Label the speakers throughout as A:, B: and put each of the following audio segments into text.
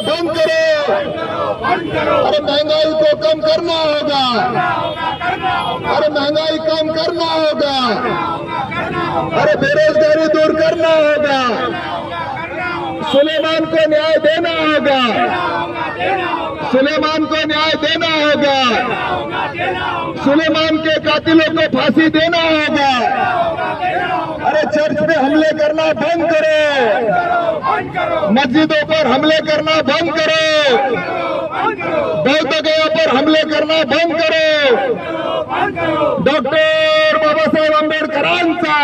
A: बंद करो। अरे महंगाई को कम करना होगा। अरे महंगाई कम करना होगा। अरे बेरोजगारी दूर करना होगा। सुलेमान को न्याय देना होगा। सुलेमान को न्याय देना होगा। सुलेमान के कातिलों को फांसी देना होगा। अरे चर्च पे हमले करना बंद करो। मस्जिदों पर हमले करना बंद करो। बौद्धगया पर हमले करना बंद करो। डॉक्टर बाबासाहेब आंबेडकरांचा,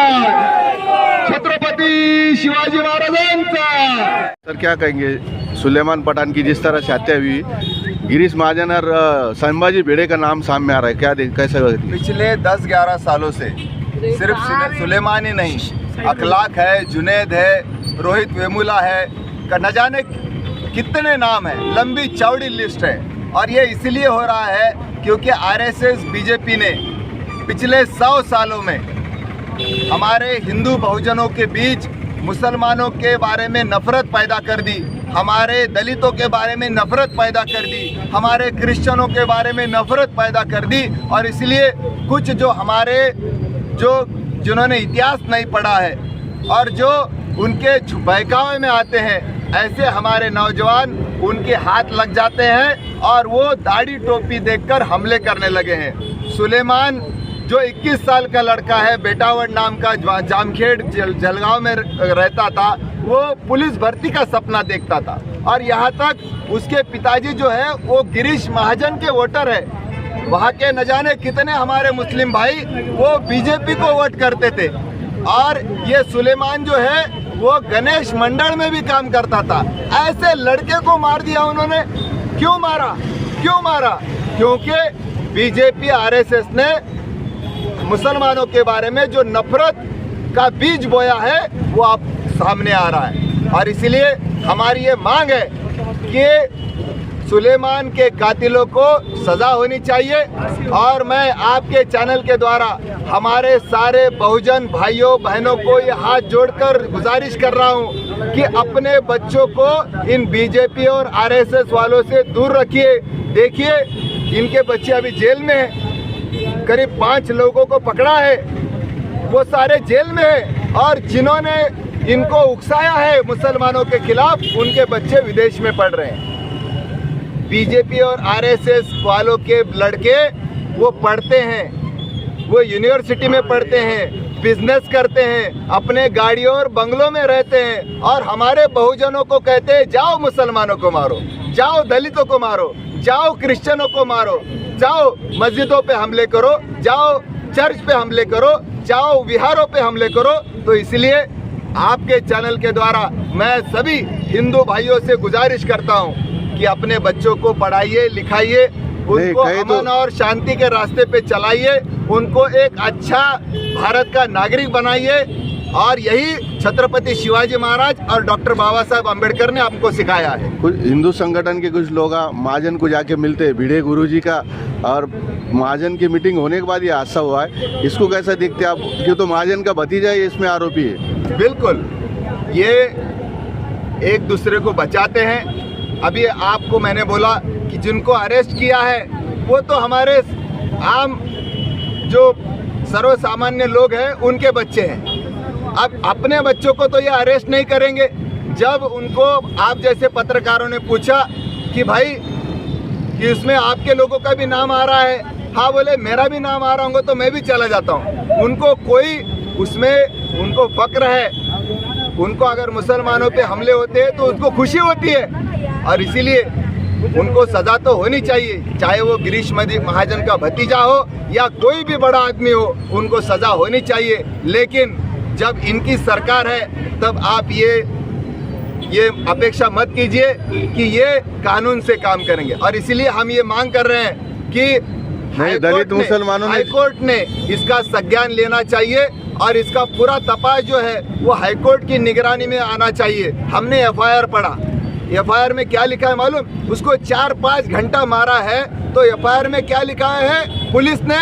A: छत्रपती शिवाजी महाराजांचा।
B: सर क्या कहेंगे, सुलेमान पठान की जिस तरह से हत्या हुई, गिरीश महाजन और संभाजी भिड़े का नाम सामने आ रहा है, क्या कैसा?
C: पिछले 10-11 सालों से सिर्फ सुलेमान ही नहीं, अखलाक है, जुनेद है, रोहित वेमुला है, न जाने कितने नाम है, लंबी चौड़ी लिस्ट है। और ये इसलिए हो रहा है क्योंकि आरएसएस बीजेपी ने पिछले 100 सालों में हमारे हिंदू बहुजनों के बीच मुसलमानों के बारे में नफरत पैदा कर दी, हमारे दलितों के बारे में नफरत पैदा कर दी, हमारे क्रिश्चियनों के बारे में नफरत पैदा कर दी। और इसलिए कुछ जो हमारे जिन्होंने इतिहास नहीं पढ़ा है और जो उनके बहकावे में आते हैं, ऐसे हमारे नौजवान उनके हाथ लग जाते हैं और वो दाढ़ी टोपी देखकर हमले करने लगे हैं। सुलेमान जो 21 साल का लड़का है, बेटावड़ नाम का, जामखेड़ जलगांव में रहता था, वो पुलिस भर्ती का सपना देखता था। और यहाँ तक उसके पिताजी जो है वो गिरीश महाजन के वोटर है। वहाँ के न जाने कितने हमारे मुस्लिम भाई वो बीजेपी को वोट करते थे। और ये सुलेमान जो है वो गणेश मंडल में भी काम करता था। ऐसे लड़के को मार दिया उन्होंने। क्यों मारा? क्योंकि बीजेपी आरएसएस ने मुसलमानों के बारे में जो नफरत का बीज बोया है वो अब सामने आ रहा है। और इसलिए हमारी ये मांग है कि सुलेमान के कातिलों को सजा होनी चाहिए। और मैं आपके चैनल के द्वारा हमारे सारे बहुजन भाइयों बहनों को ये हाथ जोड़कर गुजारिश कर रहा हूँ कि अपने बच्चों को इन बीजेपी और आरएसएस वालों से दूर रखिए। देखिए, इनके बच्चे अभी जेल में हैं, करीब 5 लोगों को पकड़ा है, वो सारे जेल में हैं। और जिन्होंने इनको उकसाया है मुसलमानों के खिलाफ, उनके बच्चे विदेश में पढ़ रहे हैं। बीजेपी और आरएसएस वालों के लड़के वो पढ़ते हैं, वो यूनिवर्सिटी में पढ़ते हैं, बिजनेस करते हैं, अपने गाड़ियों और बंगलों में रहते हैं। और हमारे बहुजनों को कहते हैं जाओ मुसलमानों को मारो, जाओ दलितों को मारो, जाओ क्रिश्चियनों को मारो, जाओ मस्जिदों पे हमले करो, जाओ चर्च पे हमले करो, जाओ विहारों पे हमले करो। तो इसलिए आपके चैनल के द्वारा मैं सभी हिंदू भाइयों से गुजारिश करता हूँ कि अपने बच्चों को पढ़ाइए, लिखाइए, उनको अमन और शांति के रास्ते पे चलाइए, उनको एक अच्छा भारत का नागरिक बनाइए। और यही छत्रपति शिवाजी महाराज और डॉक्टर बाबा साहब अम्बेडकर ने हमको सिखाया है।
B: कुछ हिंदू संगठन के कुछ लोग महाजन को जाके मिलते हैं, भिड़े गुरुजी का, और महाजन की मीटिंग होने के बाद ये हादसा हुआ है। इसको कैसा देखते हैं आप? क्यों तो महाजन का भतीजा ही इसमें आरोपी है।
C: बिल्कुल, ये एक दूसरे को बचाते हैं। अभी आपको मैंने बोला कि जिनको अरेस्ट किया है वो तो हमारे आम जो सर्वसामान्य लोग हैं उनके बच्चे हैं। अब अपने बच्चों को तो ये अरेस्ट नहीं करेंगे। जब उनको आप जैसे पत्रकारों ने पूछा कि भाई कि इसमें आपके लोगों का भी नाम आ रहा है, हाँ बोले मेरा भी नाम आ रहा होगा तो मैं भी चला जाता हूँ। उनको कोई उसमें उनको फक्र है, उनको अगर मुसलमानों पे हमले होते हैं तो उनको खुशी होती है। और इसीलिए उनको सजा तो होनी चाहिए, चाहे वो गिरीश महाजन का भतीजा हो या कोई भी बड़ा आदमी हो, उनको सजा होनी चाहिए। लेकिन जब इनकी सरकार है तब आप ये अपेक्षा मत कीजिए कि ये कानून से काम करेंगे। और इसीलिए हम ये मांग कर रहे हैं कि
B: दलित मुसलमानों
C: हाईकोर्ट ने इसका संज्ञान लेना चाहिए और इसका पूरा तपास जो है वो हाईकोर्ट की निगरानी में आना चाहिए। हमने एफआईआर पढ़ा, एफआईआर में क्या लिखा है मालूम? उसको 4-5 घंटा मारा है तो एफआईआर में क्या लिखा है? पुलिस ने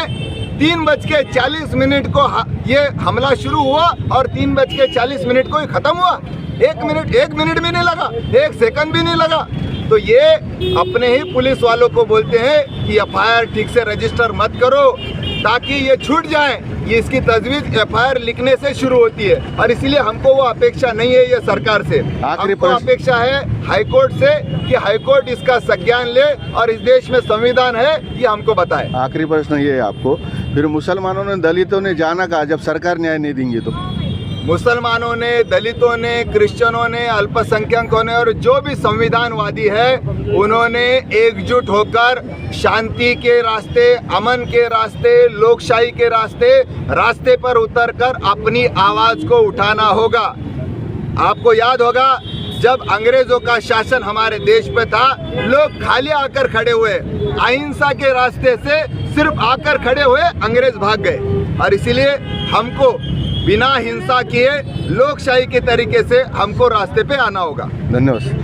C: 3:40 को ये हमला शुरू हुआ और 3:40 को ही खत्म हुआ। 1 मिनट भी नहीं लगा, 1 सेकंड भी नहीं लगा। तो ये अपने ही पुलिस वालों को बोलते हैं कि एफआईआर ठीक से रजिस्टर मत करो ताकि ये छूट जाए। ये इसकी तजवीज़ एफआईआर लिखने से शुरू होती है और इसीलिए हमको वो अपेक्षा नहीं है ये सरकार से। हमको अपेक्षा है हाईकोर्ट से कि हाईकोर्ट इसका संज्ञान ले और इस देश में संविधान है ये हमको बताए।
B: आखिरी प्रश्न ये है आपको, फिर मुसलमानों ने दलितों ने जाना कहा जब सरकार न्याय नहीं देंगी तो?
C: मुसलमानों ने, दलितों ने, क्रिश्चियनों ने, अल्पसंख्यकों ने और जो भी संविधानवादी है उन्होंने एकजुट होकर शांति के रास्ते, अमन के रास्ते, लोकशाही के रास्ते पर उतरकर अपनी आवाज को उठाना होगा। आपको याद होगा जब अंग्रेजों का शासन हमारे देश पे था, लोग खाली आकर खड़े हुए, अहिंसा के रास्ते से सिर्फ आकर खड़े हुए, अंग्रेज भाग गए। और इसीलिए हमको बिना हिंसा किए लोकशाही के तरीके से हमको रास्ते पे आना होगा।
B: धन्यवाद।